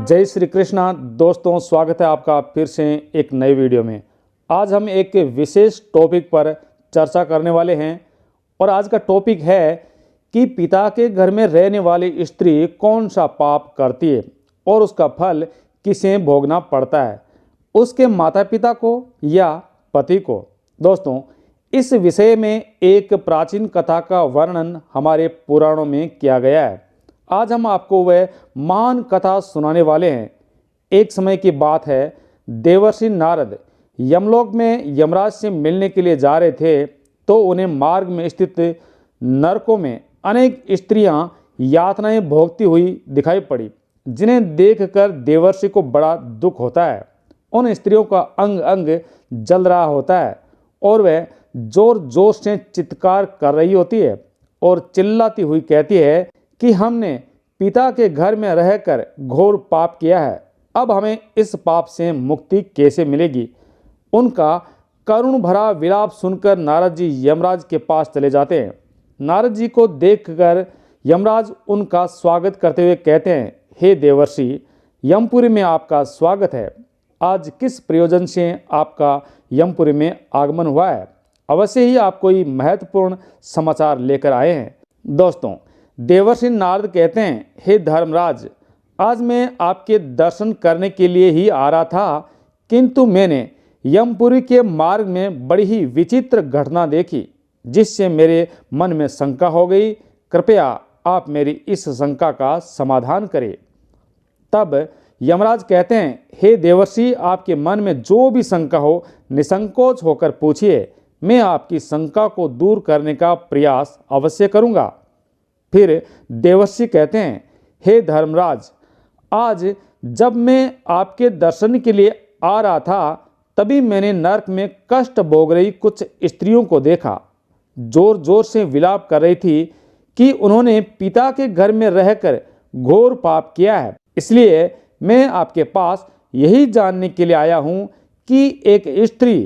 जय श्री कृष्णा दोस्तों, स्वागत है आपका फिर से एक नई वीडियो में। आज हम एक विशेष टॉपिक पर चर्चा करने वाले हैं और आज का टॉपिक है कि पिता के घर में रहने वाली स्त्री कौन सा पाप करती है और उसका फल किसे भोगना पड़ता है, उसके माता पिता को या पति को। दोस्तों, इस विषय में एक प्राचीन कथा का वर्णन हमारे पुराणों में किया गया है। आज हम आपको वह महान कथा सुनाने वाले हैं। एक समय की बात है, देवर्षि नारद यमलोक में यमराज से मिलने के लिए जा रहे थे तो उन्हें मार्ग में स्थित नरकों में अनेक स्त्रियां यातनाएं भोगती हुई दिखाई पड़ी, जिन्हें देखकर देवर्षि को बड़ा दुख होता है। उन स्त्रियों का अंग अंग जल रहा होता है और वह जोर जोर से चित्कार कर रही होती है और चिल्लाती हुई कहती है कि हमने पिता के घर में रहकर घोर पाप किया है, अब हमें इस पाप से मुक्ति कैसे मिलेगी। उनका करुण भरा विलाप सुनकर नारद जी यमराज के पास चले जाते हैं। नारद जी को देखकर यमराज उनका स्वागत करते हुए कहते हैं, हे देवर्षि, यमपुरी में आपका स्वागत है। आज किस प्रयोजन से आपका यमपुरी में आगमन हुआ है? अवश्य ही आप कोई महत्वपूर्ण समाचार लेकर आए हैं। दोस्तों, देवर्षि नारद कहते हैं, हे धर्मराज, आज मैं आपके दर्शन करने के लिए ही आ रहा था, किंतु मैंने यमपुरी के मार्ग में बड़ी ही विचित्र घटना देखी, जिससे मेरे मन में शंका हो गई। कृपया आप मेरी इस शंका का समाधान करें। तब यमराज कहते हैं, हे देवर्षि, आपके मन में जो भी शंका हो निसंकोच होकर पूछिए, मैं आपकी शंका को दूर करने का प्रयास अवश्य करूंगा। फिर देवर्षि कहते हैं, हे धर्मराज, आज जब मैं आपके दर्शन के लिए आ रहा था तभी मैंने नरक में कष्ट भोग रही कुछ स्त्रियों को देखा। जोर जोर से विलाप कर रही थी कि उन्होंने पिता के घर में रहकर घोर पाप किया है। इसलिए मैं आपके पास यही जानने के लिए आया हूँ कि एक स्त्री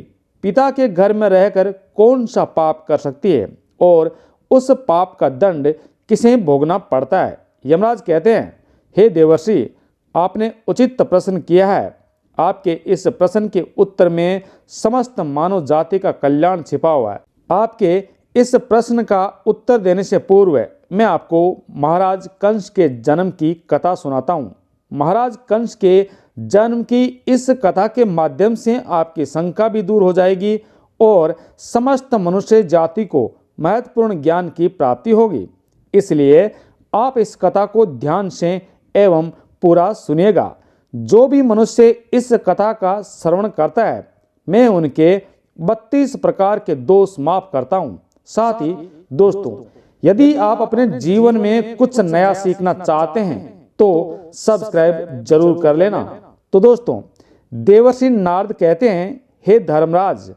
पिता के घर में रहकर कौन सा पाप कर सकती है और उस पाप का दंड किसे भोगना पड़ता है। यमराज कहते हैं, हे देवर्षि, आपने उचित प्रश्न किया है। आपके इस प्रश्न के उत्तर में समस्त मानव जाति का कल्याण छिपा हुआ है। आपके इस प्रश्न का उत्तर देने से पूर्व मैं आपको महाराज कंस के जन्म की कथा सुनाता हूँ। महाराज कंस के जन्म की इस कथा के माध्यम से आपकी शंका भी दूर हो जाएगी और समस्त मनुष्य जाति को महत्वपूर्ण ज्ञान की प्राप्ति होगी। इसलिए आप इस कथा को ध्यान से एवं पूरा सुनिएगा। जो भी मनुष्य इस कथा का श्रवण करता है, मैं उनके 32 प्रकार के दोष माफ करता हूँ। साथ ही दोस्तों, यदि आप अपने जीवन में कुछ नया सीखना चाहते हैं तो सब्सक्राइब जरूर कर लेना। तो दोस्तों, देवर्षि नारद कहते हैं, हे धर्मराज,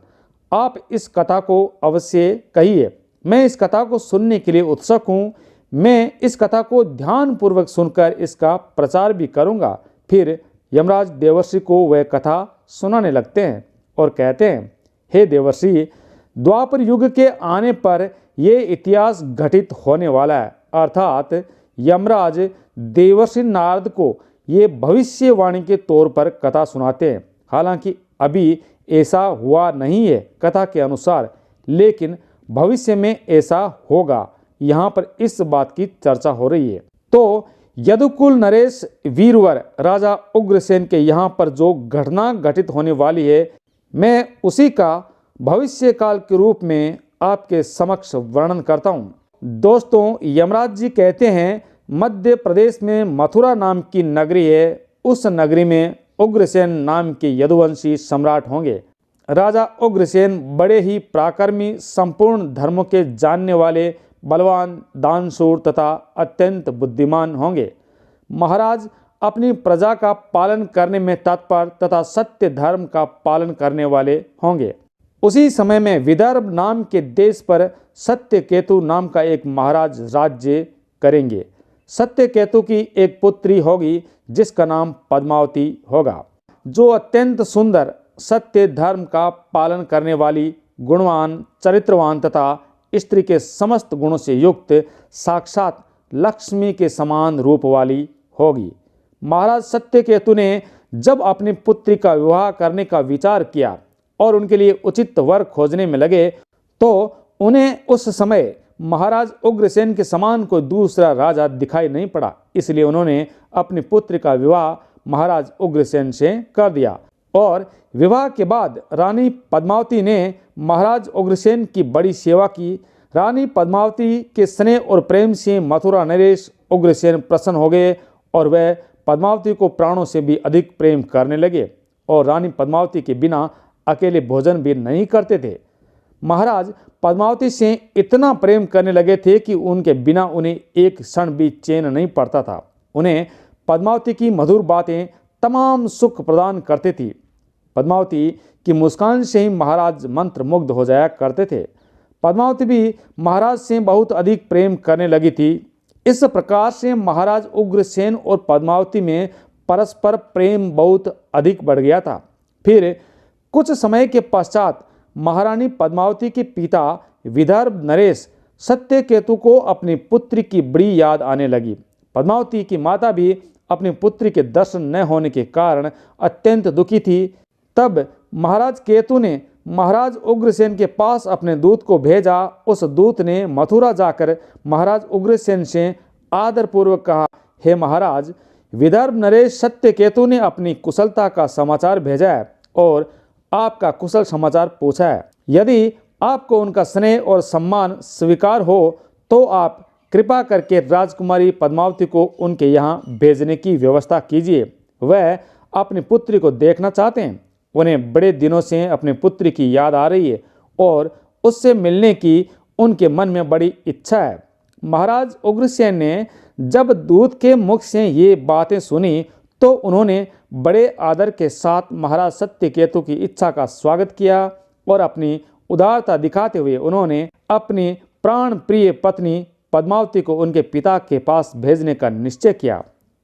आप इस कथा को अवश्य कहिए। मैं इस कथा को सुनने के लिए उत्सुक हूँ। मैं इस कथा को ध्यान पूर्वक सुनकर इसका प्रचार भी करूँगा। फिर यमराज देवर्षि को वह कथा सुनाने लगते हैं और कहते हैं, हे देवर्षि, द्वापर युग के आने पर ये इतिहास घटित होने वाला है। अर्थात यमराज देवर्षि नारद को ये भविष्यवाणी के तौर पर कथा सुनाते हैं। हालांकि अभी ऐसा हुआ नहीं है कथा के अनुसार, लेकिन भविष्य में ऐसा होगा। यहाँ पर इस बात की चर्चा हो रही है। तो यदुकुल नरेश वीरवर राजा उग्रसेन के यहाँ पर जो घटना घटित होने वाली है, मैं उसी का भविष्य काल के रूप में आपके समक्ष वर्णन करता हूँ। दोस्तों, यमराज जी कहते हैं, मध्य प्रदेश में मथुरा नाम की नगरी है। उस नगरी में उग्रसेन नाम के यदुवंशी सम्राट होंगे। राजा उग्रसेन बड़े ही पराक्रमी, संपूर्ण धर्मों के जानने वाले, बलवान, दानशूर तथा अत्यंत बुद्धिमान होंगे। महाराज अपनी प्रजा का पालन करने में तत्पर तथा सत्य धर्म का पालन करने वाले होंगे। उसी समय में विदर्भ नाम के देश पर सत्यकेतु नाम का एक महाराज राज्य करेंगे। सत्यकेतु की एक पुत्री होगी जिसका नाम पद्मावती होगा, जो अत्यंत सुंदर, सत्य धर्म का पालन करने वाली, गुणवान, चरित्रवान तथा स्त्री के समस्त गुणों से युक्त साक्षात लक्ष्मी के समान रूप वाली होगी। महाराज सत्यकेतु ने जब अपनी पुत्री का विवाह करने का विचार किया और उनके लिए उचित वर खोजने में लगे, तो उन्हें उस समय महाराज उग्रसेन के समान कोई दूसरा राजा दिखाई नहीं पड़ा। इसलिए उन्होंने अपनी पुत्री का विवाह महाराज उग्रसेन से कर दिया और विवाह के बाद रानी पद्मावती ने महाराज उग्रसेन की बड़ी सेवा की। रानी पद्मावती के स्नेह और प्रेम से मथुरा नरेश उग्रसेन प्रसन्न हो गए और वह पद्मावती को प्राणों से भी अधिक प्रेम करने लगे और रानी पद्मावती के बिना अकेले भोजन भी नहीं करते थे। महाराज पद्मावती से इतना प्रेम करने लगे थे कि उनके बिना उन्हें एक क्षण भी चैन नहीं पड़ता था। उन्हें पद्मावती की मधुर बातें तमाम सुख प्रदान करती थी। पद्मावती की मुस्कान से ही महाराज मंत्र मुग्ध हो जाया करते थे। पद्मावती भी महाराज से बहुत अधिक प्रेम करने लगी थी। इस प्रकार से महाराज उग्रसेन और पद्मावती में परस्पर प्रेम बहुत अधिक बढ़ गया था। फिर कुछ समय के पश्चात महारानी पद्मावती के पिता विदर्भ नरेश सत्यकेतु को अपनी पुत्री की बड़ी याद आने लगी। पद्मावती की माता भी अपनी पुत्री के दर्शन न होने के कारण अत्यंत दुखी थी। तब महाराज केतु ने महाराज उग्रसेन के पास अपने दूत को भेजा। उस दूत ने मथुरा जाकर महाराज उग्रसेन से आदरपूर्वक कहा, हे महाराज, विदर्भ नरेश सत्यकेतु ने अपनी कुशलता का समाचार भेजा है और आपका कुशल समाचार पूछा है। यदि आपको उनका स्नेह और सम्मान स्वीकार हो तो आप कृपा करके राजकुमारी पद्मावती को उनके यहाँ भेजने की व्यवस्था कीजिए। वह अपनी पुत्री को देखना चाहते हैं। उन्हें बड़े दिनों से अपनी पुत्री की याद आ रही है और उससे मिलने की उनके मन में बड़ी इच्छा है। महाराज उग्रसेन ने जब दूत के मुख से ये बातें सुनी तो उन्होंने बड़े आदर के साथ महाराज सत्यकेतु की इच्छा का स्वागत किया और अपनी उदारता दिखाते हुए उन्होंने अपनी प्राण प्रिय पत्नी पद्मावती को उनके पिता के पास भेजने का निश्चय किया।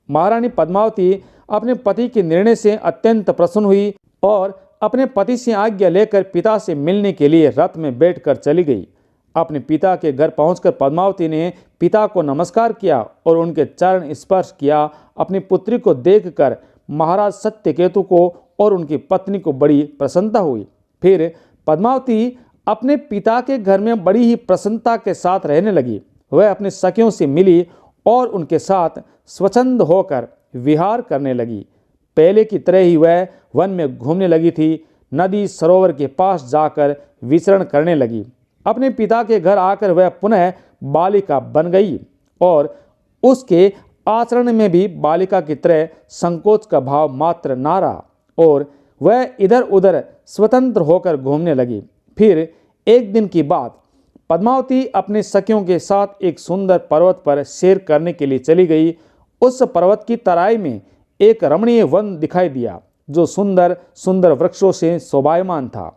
महारानी पद्मावती अपने पति के निर्णय से अत्यंत प्रसन्न हुई और अपने पति से आज्ञा लेकर पिता से मिलने के लिए रथ में बैठकर चली गई। अपने पिता के घर पहुंचकर पद्मावती ने पिता को नमस्कार किया और उनके चरण स्पर्श किया। अपनी पुत्री को देखकर महाराज सत्यकेतु को और उनकी पत्नी को बड़ी प्रसन्नता हुई। फिर पद्मावती अपने पिता के घर में बड़ी ही प्रसन्नता के साथ रहने लगी। वह अपने सखियों से मिली और उनके साथ स्वच्छंद होकर विहार करने लगी। पहले की तरह ही वह वन में घूमने लगी थी। नदी सरोवर के पास जाकर विचरण करने लगी। अपने पिता के घर आकर वह पुनः बालिका बन गई और उसके आचरण में भी बालिका की तरह संकोच का भाव मात्र ना रहा और वह इधर उधर स्वतंत्र होकर घूमने लगी। फिर एक दिन की बात, पद्मावती अपने सखियों के साथ एक सुंदर पर्वत पर सैर करने के लिए चली गई। उस पर्वत की तराई में एक रमणीय वन दिखाई दिया जो सुंदर सुंदर वृक्षों से शोभायमान था।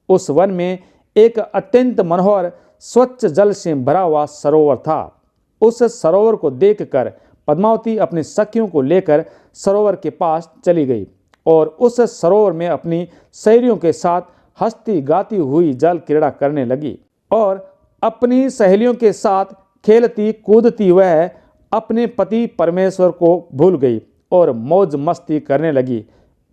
उस वन में एक अत्यंत मनोहर स्वच्छ जल से भरा हुआ सरोवर था। उस सरोवर को देखकर पद्मावती अपनी सखियों को लेकर सरोवर के पास चली गई और उस सरोवर में अपनी सहेलियों के साथ हंसती गाती हुई जल क्रीड़ा करने लगी और अपनी सहेलियों के साथ खेलती कूदती वह अपने पति परमेश्वर को भूल गई और मौज मस्ती करने लगी।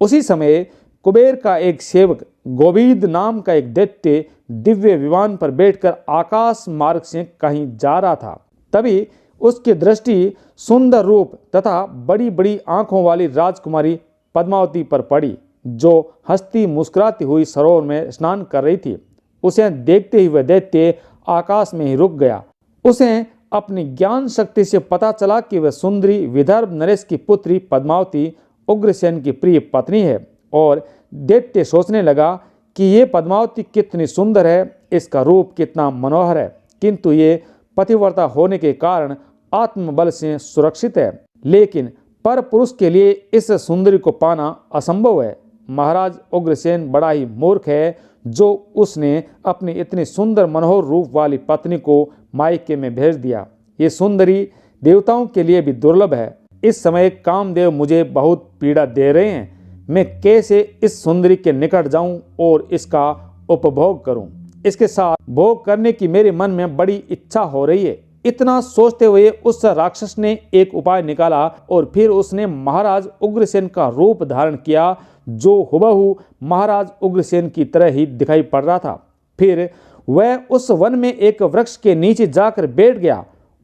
उसी समय कुबेर का एक सेवक गोविंद नाम का एक दैत्य दिव्य विमान पर बैठकर आकाश मार्ग से कहीं जा रहा था। तभी उसकी दृष्टि सुंदर रूप तथा बड़ी बड़ी आंखों वाली राजकुमारी पद्मावती पर पड़ी जो हंसती मुस्कुराती हुई सरोवर में स्नान कर रही थी। उसे देखते ही वह दैत्य आकाश में ही रुक गया। उसे अपनी ज्ञान शक्ति से पता चला कि वह सुंदरी विदर्भ नरेश की पुत्री पद्मावती उग्रसेन की प्रिय पत्नी है और दैत्य सोचने लगा कि ये पद्मावती कितनी सुंदर है, इसका रूप कितना मनोहर है, किंतु ये पतिव्रता होने के कारण आत्मबल से सुरक्षित है, लेकिन पर पुरुष के लिए इस सुंदरी को पाना असंभव है। महाराज उग्रसेन बड़ा ही मूर्ख है जो उसने अपनी इतनी सुंदर मनोहर रूप वाली पत्नी को मायके में भेज दिया। ये सुंदरी देवताओं के लिए भी दुर्लभ है। इस समय कामदेव मुझे बहुत पीड़ा दे रहे हैं। मैं कैसे इस सुंदरी के निकट जाऊं और इसका उपभोग करूं? इसके साथ भोग करने की मेरे मन में बड़ी इच्छा हो रही है। इतना सोचते हुए उस राक्षस ने एक उपाय निकाला और फिर उसने महाराज उग्रसेन का रूप धारण किया, जो हुबहू महाराज उग्रसेन की तरह ही दिखाई पड़ रहा था। फिर वह उस वन में एक वृक्ष के नीचे जाकर बैठ गया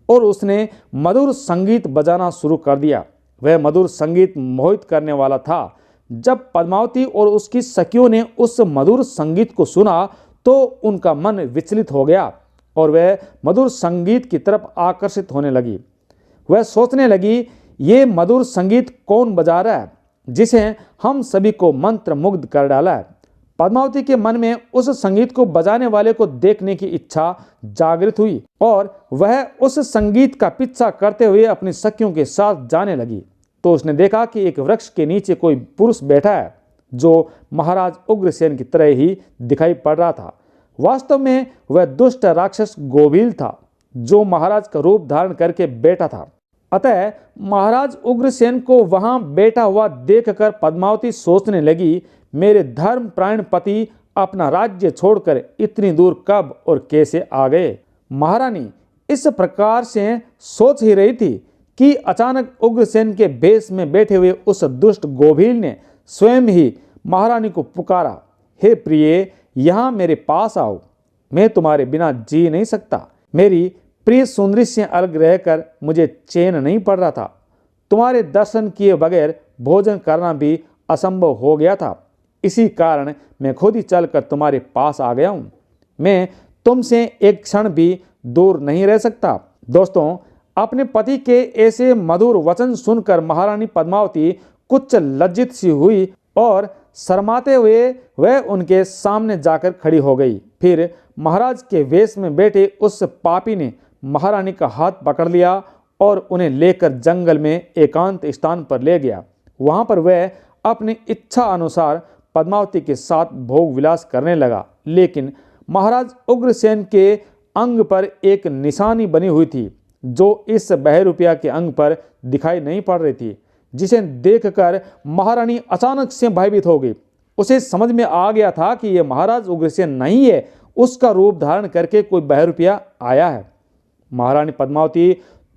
और उसने मधुर संगीत बजाना शुरू कर दिया। वह मधुर संगीत मोहित करने वाला था। जब पद्मावती और उसकी सखियों ने उस मधुर संगीत को सुना तो उनका मन विचलित हो गया और वह मधुर संगीत की तरफ आकर्षित होने लगी। वह सोचने लगी, ये मधुर संगीत कौन बजा रहा है जिसे हम सभी को मंत्र मुग्ध कर डाला है। पद्मावती के मन में उस संगीत को बजाने वाले को देखने की इच्छा जागृत हुई और वह उस संगीत का पीछा करते हुए अपनी सखियों के साथ जाने लगी। तो उसने देखा कि एक वृक्ष के नीचे कोई पुरुष बैठा है, जो महाराज उग्रसेन की तरह ही दिखाई पड़ रहा था। वास्तव में वह दुष्ट राक्षस गोभील था, जो महाराज का रूप धारण करके बैठा था। अतः महाराज उग्रसेन को वहां बैठा हुआ देखकर पद्मावती सोचने लगी, मेरे धर्म प्राण पति अपना राज्य छोड़कर इतनी दूर कब और कैसे आ गए। महारानी इस प्रकार से सोच ही रही थी कि अचानक उग्रसेन के भेष में बैठे हुए उस दुष्ट गोभील ने स्वयं ही महारानी को पुकारा, हे प्रिय, यहाँ मेरे पास आओ, मैं तुम्हारे बिना जी नहीं सकता। मेरी प्रिय सुंदरी से अलग रहकर मुझे चैन नहीं पड़ रहा था। तुम्हारे दर्शन किए बगैर भोजन करना भी असंभव हो गया था। इसी कारण मैं खुद ही चलकर तुम्हारे पास आ गया हूँ। मैं तुमसे एक क्षण भी दूर नहीं रह सकता। दोस्तों, अपने पति के ऐसे मधुर वचन सुनकर महारानी पद्मावती कुछ लज्जित सी हुई और शर्माते हुए वह उनके सामने जाकर खड़ी हो गई। फिर महाराज के वेश में बैठे उस पापी ने महारानी का हाथ पकड़ लिया और उन्हें लेकर जंगल में एकांत स्थान पर ले गया। वहां पर वह अपनी इच्छा अनुसार पद्मावती के साथ भोग विलास करने लगा। लेकिन महाराज उग्रसेन के अंग पर एक निशानी बनी हुई थी, जो इस बहरूपिया के अंग पर दिखाई नहीं पड़ रही थी, जिसे देखकर महारानी अचानक से भयभीत हो गई। उसे समझ में आ गया था कि यह महाराज उग्रसेन नहीं है, उसका रूप धारण करके कोई बहरूपिया आया है। महारानी पद्मावती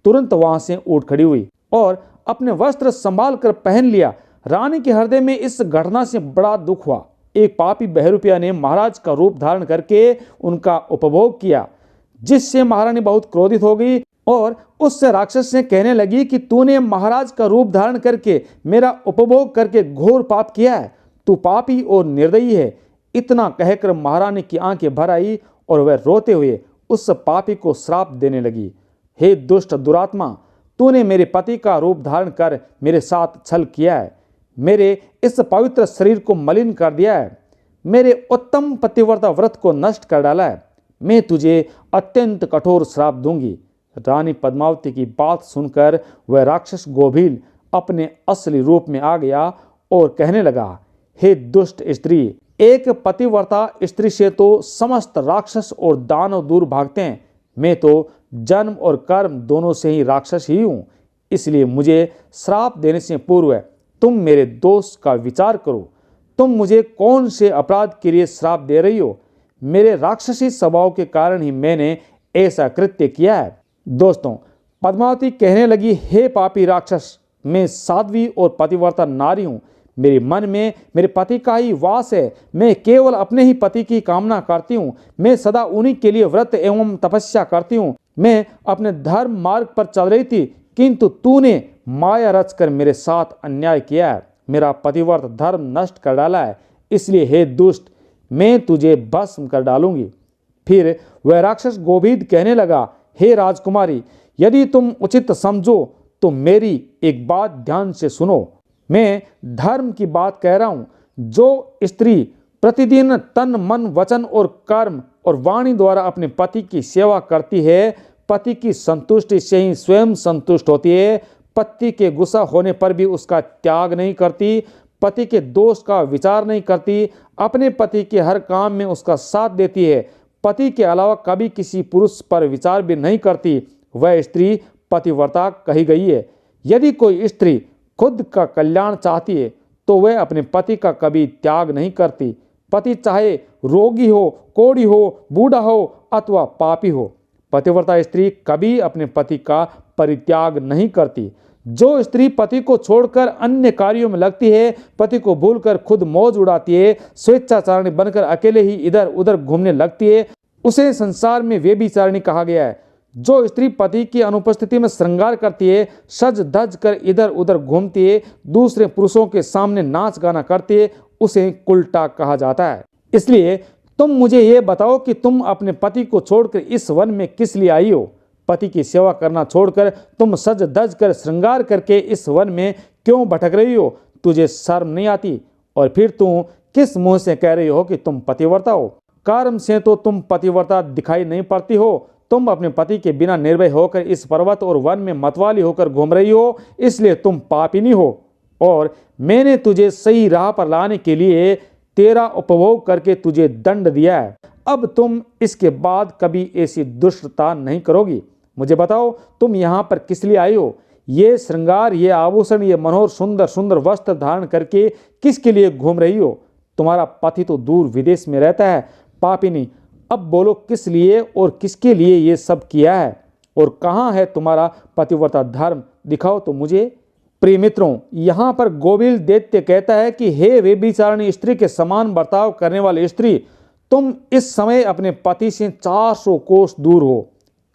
तुरंत वहां से उठ खड़ी हुई और अपने वस्त्र संभाल कर पहन लिया। रानी के हृदय में इस घटना से बड़ा दुख हुआ। एक पापी बहरूपिया ने महाराज का रूप धारण करके उनका उपभोग किया, जिससे महारानी बहुत क्रोधित हो गई और उस राक्षस से कहने लगी कि तूने महाराज का रूप धारण करके मेरा उपभोग करके घोर पाप किया है, तू पापी और निर्दयी है। इतना कहकर महारानी की आंखें भर आई और वह रोते हुए उस पापी को श्राप देने लगी, हे दुष्ट दुरात्मा, तूने मेरे पति का रूप धारण कर मेरे साथ छल किया है, मेरे इस पवित्र शरीर को मलिन कर दिया है, मेरे उत्तम पतिव्रता व्रत को नष्ट कर डाला है। मैं तुझे अत्यंत कठोर श्राप दूंगी। रानी पद्मावती की बात सुनकर वह राक्षस गोभील अपने असली रूप में आ गया और कहने लगा, हे दुष्ट स्त्री, एक पतिव्रता स्त्री से तो समस्त राक्षस और दानव दूर भागते हैं। मैं तो जन्म और कर्म दोनों से ही राक्षस ही हूँ। इसलिए मुझे श्राप देने से पूर्व तुम मेरे दोष का विचार करो। तुम मुझे कौन से अपराध के लिए श्राप दे रही हो? मेरे राक्षसी स्वभाव के कारण ही मैंने ऐसा कृत्य किया है। दोस्तों, पद्मावती कहने लगी, हे पापी राक्षस, मैं साध्वी और पतिव्रता नारी हूँ। मेरे मन में मेरे पति का ही वास है। मैं केवल अपने ही पति की कामना करती हूँ। मैं सदा उन्हीं के लिए व्रत एवं तपस्या करती हूँ। मैं अपने धर्म मार्ग पर चल रही थी, किंतु तूने माया रचकर मेरे साथ अन्याय किया है, मेरा पतिव्रत धर्म नष्ट कर डाला है। इसलिए हे दुष्ट, मैं तुझे भस्म कर डालूंगी। फिर वह राक्षस गोभीद कहने लगा, हे राजकुमारी, यदि तुम उचित समझो तो मेरी एक बात ध्यान से सुनो। मैं धर्म की बात कह रहा हूँ। जो स्त्री प्रतिदिन तन मन वचन और कर्म और वाणी द्वारा अपने पति की सेवा करती है, पति की संतुष्टि से ही स्वयं संतुष्ट होती है, पति के गुस्सा होने पर भी उसका त्याग नहीं करती, पति के दोष का विचार नहीं करती, अपने पति के हर काम में उसका साथ देती है, पति के अलावा कभी किसी पुरुष पर विचार भी नहीं करती, वह स्त्री पतिव्रता कही गई है। यदि कोई स्त्री खुद का कल्याण चाहती है तो वह अपने पति का कभी त्याग नहीं करती। पति चाहे रोगी हो, कोढ़ी हो, बूढ़ा हो अथवा पापी हो, पतिव्रता स्त्री कभी अपने पति का परित्याग नहीं करती। जो स्त्री पति को छोड़कर अन्य कार्यों में लगती है, पति को भूलकर खुद मौज उड़ाती है, स्वेच्छाचारिणी बनकर अकेले ही इधर उधर घूमने लगती है, उसे संसार में व्यभिचारिणी कहा गया है। जो स्त्री पति की अनुपस्थिति में श्रृंगार करती है, सज धज कर इधर उधर घूमती है, दूसरे पुरुषों के सामने नाच गाना करती है, उसे कुलटा कहा जाता है। इसलिए तुम मुझे ये बताओ कि तुम अपने पति को छोड़कर इस वन में किस लिए आई हो? पति की सेवा करना छोड़कर तुम सज धज कर श्रृंगार करके इस वन में क्यों भटक रही हो? तुझे शर्म नहीं आती? और फिर तुम किस मुंह से कह रही हो कि तुम पतिव्रता हो? कर्म से तो तुम पतिव्रता दिखाई नहीं पड़ती हो। तुम अपने पति के बिना निर्भय होकर इस पर्वत और वन में मतवाली होकर घूम रही हो, इसलिए तुम पापिनी हो। और मैंने तुझे सही राह पर लाने के लिए तेरा उपभोग करके तुझे दंड दिया है। अब तुम इसके बाद कभी ऐसी दुष्टता नहीं करोगी। मुझे बताओ, तुम यहाँ पर किस लिए आई हो? ये श्रृंगार, ये आभूषण, ये मनोहर सुंदर सुंदर वस्त्र धारण करके किसके लिए घूम रही हो? तुम्हारा पति तो दूर विदेश में रहता है। पापिनी, अब बोलो, किस लिए और किसके लिए ये सब किया है? और कहाँ है तुम्हारा पतिव्रता धर्म? दिखाओ तो मुझे। प्रिय मित्रों, यहाँ पर गोविल दैत्य कहता है कि हे व्यभिचारिणी स्त्री के समान बर्ताव करने वाली स्त्री, तुम इस समय अपने पति से 400 कोस दूर हो।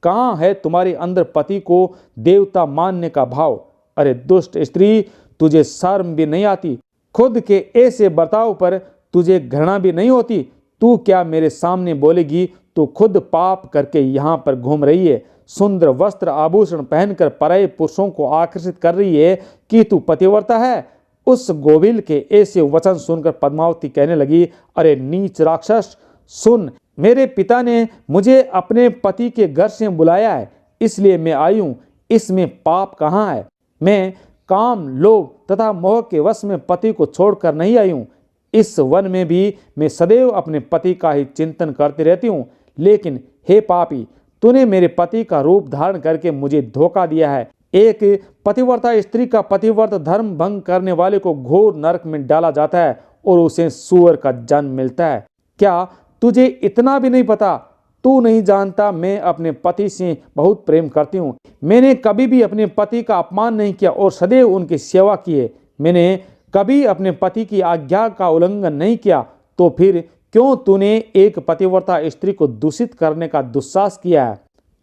कहाँ है तुम्हारे अंदर पति को देवता मानने का भाव? अरे दुष्ट स्त्री, तुझे शर्म भी नहीं आती? खुद के ऐसे बर्ताव पर तुझे घृणा भी नहीं होती? तू क्या मेरे सामने बोलेगी? तू खुद पाप करके यहाँ पर घूम रही है, सुंदर वस्त्र आभूषण पहनकर पराये पुरुषों को आकर्षित कर रही है कि तू पतिव्रता है। उस गोविल के ऐसे वचन सुनकर पद्मावती कहने लगी, अरे नीच राक्षस, सुन, मेरे पिता ने मुझे अपने पति के घर से बुलाया है, इसलिए मैं आई हूँ। इसमें पाप कहाँ है? मैं काम, लोभ तथा मोह के वश में पति को छोड़कर नहीं आई हूँ। इस वन में भी मैं सदैव अपने पति का ही चिंतन करती रहती हूँ। लेकिन हे पापी, तूने मेरे पति का रूप धारण करके मुझे धोखा दिया है। एक पतिव्रता स्त्री का पतिव्रत धर्म भंग करने वाले को घोर नरक में डाला जाता है और उसे सूअर का जन्म मिलता है। क्या तुझे इतना भी नहीं पता? तू नहीं जानता मैं अपने पति से बहुत प्रेम करती हूँ। मैंने कभी भी अपने पति का अपमान नहीं किया और सदैव उनकी सेवा की है। मैंने कभी अपने पति की आज्ञा का उल्लंघन नहीं किया। तो फिर क्यों तूने एक पतिव्रता स्त्री को दूषित करने का दुस्साहस किया है?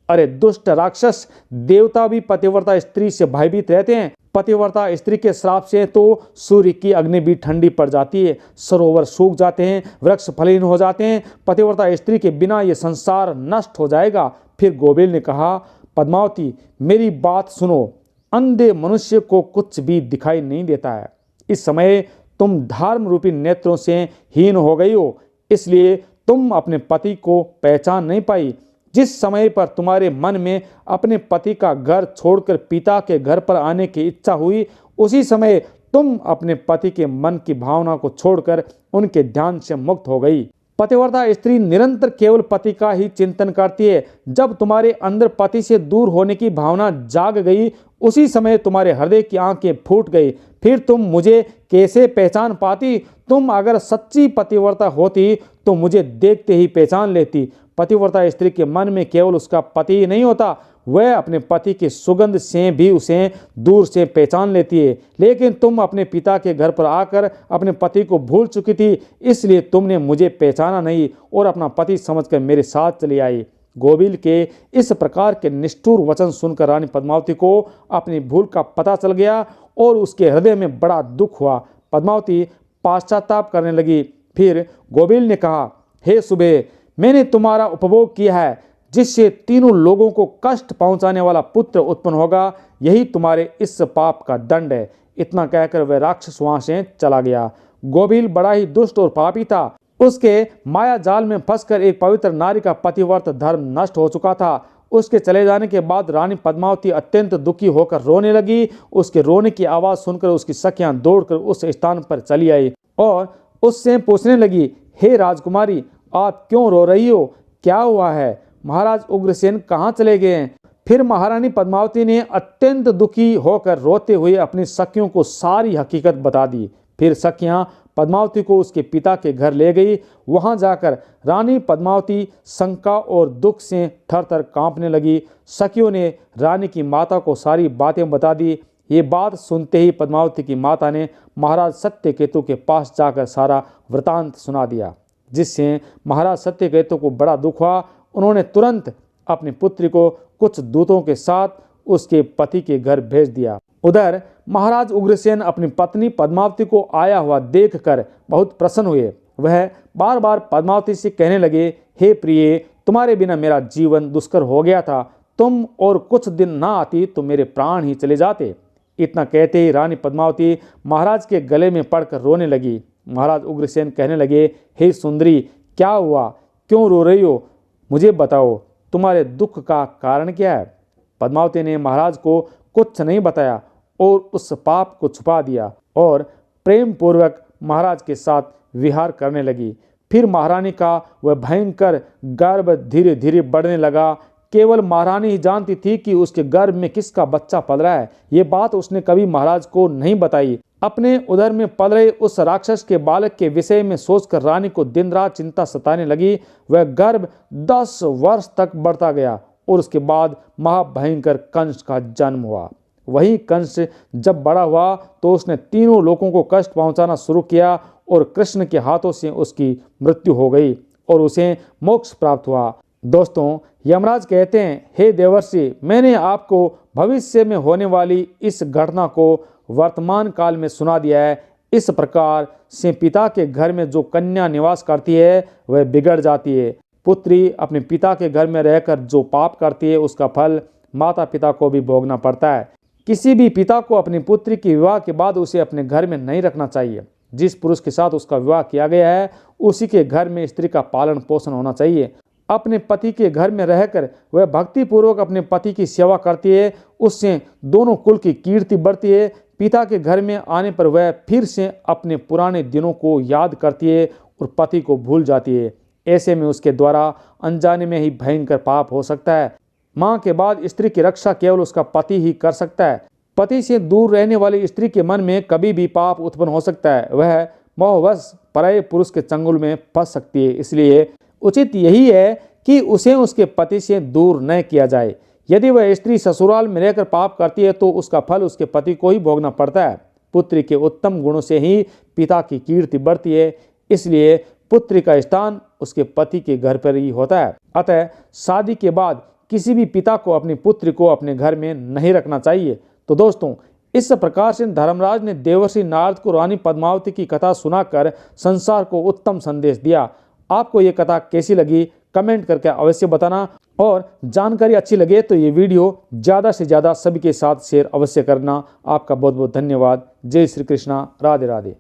अरे दुष्ट राक्षस, देवता भी पतिव्रता स्त्री से भयभीत रहते हैं। पतिव्रता स्त्री के श्राप से तो सूर्य की अग्नि भी ठंडी पड़ जाती है, सरोवर सूख जाते हैं, वृक्ष फलीन हो जाते हैं। पतिव्रता स्त्री के बिना ये संसार नष्ट हो जाएगा। फिर गोविल ने कहा, पद्मावती मेरी बात सुनो, अंधे मनुष्य को कुछ भी दिखाई नहीं देता है। इस समय तुम धर्म रूपी नेत्रों से हीन हो गई हो, इसलिए तुम अपने पति को पहचान नहीं पाई। जिस समय पर तुम्हारे मन में अपने पति का घर छोड़कर पिता के घर पर आने की इच्छा हुई, उसी समय तुम अपने पति के मन की भावना को छोड़कर उनके ध्यान से मुक्त हो गई। पतिव्रता स्त्री निरंतर केवल पति का ही चिंतन करती है। जब तुम्हारे अंदर पति से दूर होने की भावना जाग गई, उसी समय तुम्हारे हृदय की आंखें फूट गई। फिर तुम मुझे कैसे पहचान पाती? तुम अगर सच्ची पतिव्रता होती तो मुझे देखते ही पहचान लेती। पतिव्रता स्त्री के मन में केवल उसका पति ही नहीं होता, वह अपने पति की सुगंध से भी उसे दूर से पहचान लेती है। लेकिन तुम अपने पिता के घर पर आकर अपने पति को भूल चुकी थी, इसलिए तुमने मुझे पहचाना नहीं और अपना पति समझकर मेरे साथ चली आई। गोविल के इस प्रकार के निष्ठुर वचन सुनकर रानी पद्मावती को अपनी भूल का पता चल गया और उसके हृदय में बड़ा दुख हुआ। पद्मावती पश्चाताप करने लगी। फिर गोविल ने कहा, हे सुबह, मैंने तुम्हारा उपभोग किया है, जिससे तीनों लोगों को कष्ट पहुंचाने वाला पुत्र उत्पन्न होगा। यही तुम्हारे इस पाप का दंड है। इतना कहकर वह राक्षस वहां से चला गया। गोविल बड़ा ही दुष्ट और पापी था। उसके माया जाल में फंसकर एक पवित्र नारी का पतिव्रत धर्म नष्ट हो चुका था। उसके चले जाने के बाद रानी पद्मावती अत्यंत दुखी होकर रोने लगी। उसके रोने की आवाज़ सुनकर उसकी सखियां दौड़कर उस स्थान पर चली आई और उससे पूछने लगी, हे राजकुमारी, आप क्यों रो रही हो? क्या हुआ है? महाराज उग्रसेन कहाँ चले गए हैं? फिर महारानी पद्मावती ने अत्यंत दुखी होकर रोते हुए अपनी सखियों को सारी हकीकत बता दी। फिर सखियां पद्मावती को उसके पिता के घर ले गई। वहां जाकर रानी पद्मावती शंका और दुख से थर-थर कांपने लगी। सखियों ने रानी की माता को सारी बातें बता दी। ये बात सुनते ही पद्मावती की माता ने महाराज सत्यकेतु के पास जाकर सारा वृतांत सुना दिया, जिससे महाराज सत्यकेतु को बड़ा दुख हुआ। उन्होंने तुरंत अपनी पुत्री को कुछ दूतों के साथ उसके पति के घर भेज दिया। उधर महाराज उग्रसेन अपनी पत्नी पद्मावती को आया हुआ देखकर बहुत प्रसन्न हुए। वह बार बार पद्मावती से कहने लगे, हे प्रिय, तुम्हारे बिना मेरा जीवन दुष्कर हो गया था। तुम और कुछ दिन ना आती तो मेरे प्राण ही चले जाते। इतना कहते ही रानी पद्मावती महाराज के गले में पड़कर रोने लगी। महाराज उग्रसेन कहने लगे, हे सुंदरी, क्या हुआ, क्यों रो रही हो? मुझे बताओ, तुम्हारे दुख का कारण क्या है? पद्मावती ने महाराज को कुछ नहीं बताया और उस पाप को छुपा दिया और प्रेम पूर्वक महाराज के साथ विहार करने लगी। फिर महारानी का वह भयंकर गर्भ धीरे धीरे बढ़ने लगा। केवल महारानी ही जानती थी कि उसके गर्भ में किसका बच्चा पल रहा है। ये बात उसने कभी महाराज को नहीं बताई। अपने उदर में पल रहे उस राक्षस के बालक के विषय में सोचकर रानी को दिन रात चिंता सताने लगी। वह गर्भ 10 वर्ष तक बढ़ता गया और उसके बाद महाभयंकर कंस का जन्म हुआ। वही कंस जब बड़ा हुआ तो उसने तीनों लोगों को कष्ट पहुंचाना शुरू किया और कृष्ण के हाथों से उसकी मृत्यु हो गई और उसे मोक्ष प्राप्त हुआ। दोस्तों, यमराज कहते हैं, हे देवर्षि, मैंने आपको भविष्य में होने वाली इस घटना को वर्तमान काल में सुना दिया है। इस प्रकार से पिता के घर में जो कन्या निवास करती है वह बिगड़ जाती है। पुत्री अपने पिता के घर में रहकर जो पाप करती है उसका फल माता पिता को भी भोगना पड़ता है। किसी भी पिता को अपनी पुत्री के विवाह के बाद उसे अपने घर में नहीं रखना चाहिए। जिस पुरुष के साथ उसका विवाह किया गया है उसी के घर में स्त्री का पालन पोषण होना चाहिए। अपने पति के घर में रहकर वह भक्ति पूर्वक अपने पति की सेवा करती है, उससे दोनों कुल की कीर्ति बढ़ती है। पिता के घर में आने पर वह फिर से अपने पुराने दिनों को याद करती है और पति को भूल जाती है। ऐसे में उसके द्वारा अनजाने में ही भयंकर पाप हो सकता है। माँ के बाद स्त्री की रक्षा केवल उसका पति ही कर सकता है। पति से दूर रहने वाली स्त्री के मन में कभी भी पाप उत्पन्न हो सकता है। वह मोहवश पराये पुरुष के चंगुल में फंस सकती है। इसलिए उचित यही है कि उसे उसके पति से दूर न किया जाए। यदि वह स्त्री ससुराल में रहकर पाप करती है तो उसका फल उसके पति को ही भोगना पड़ता है। पुत्री के उत्तम गुणों से ही पिता की कीर्ति बढ़ती है, इसलिए पुत्री का स्थान उसके पति के घर पर ही होता है। अतः शादी के बाद किसी भी पिता को अपनी पुत्री को अपने घर में नहीं रखना चाहिए। तो दोस्तों, इस प्रकार से धर्मराज ने देवर्षि नारद को रानी पद्मावती की कथा सुनाकर संसार को उत्तम संदेश दिया। आपको ये कथा कैसी लगी कमेंट करके अवश्य बताना, और जानकारी अच्छी लगे तो ये वीडियो ज़्यादा से ज़्यादा सभी के साथ शेयर अवश्य करना। आपका बहुत बहुत धन्यवाद। जय श्री कृष्णा, राधे राधे।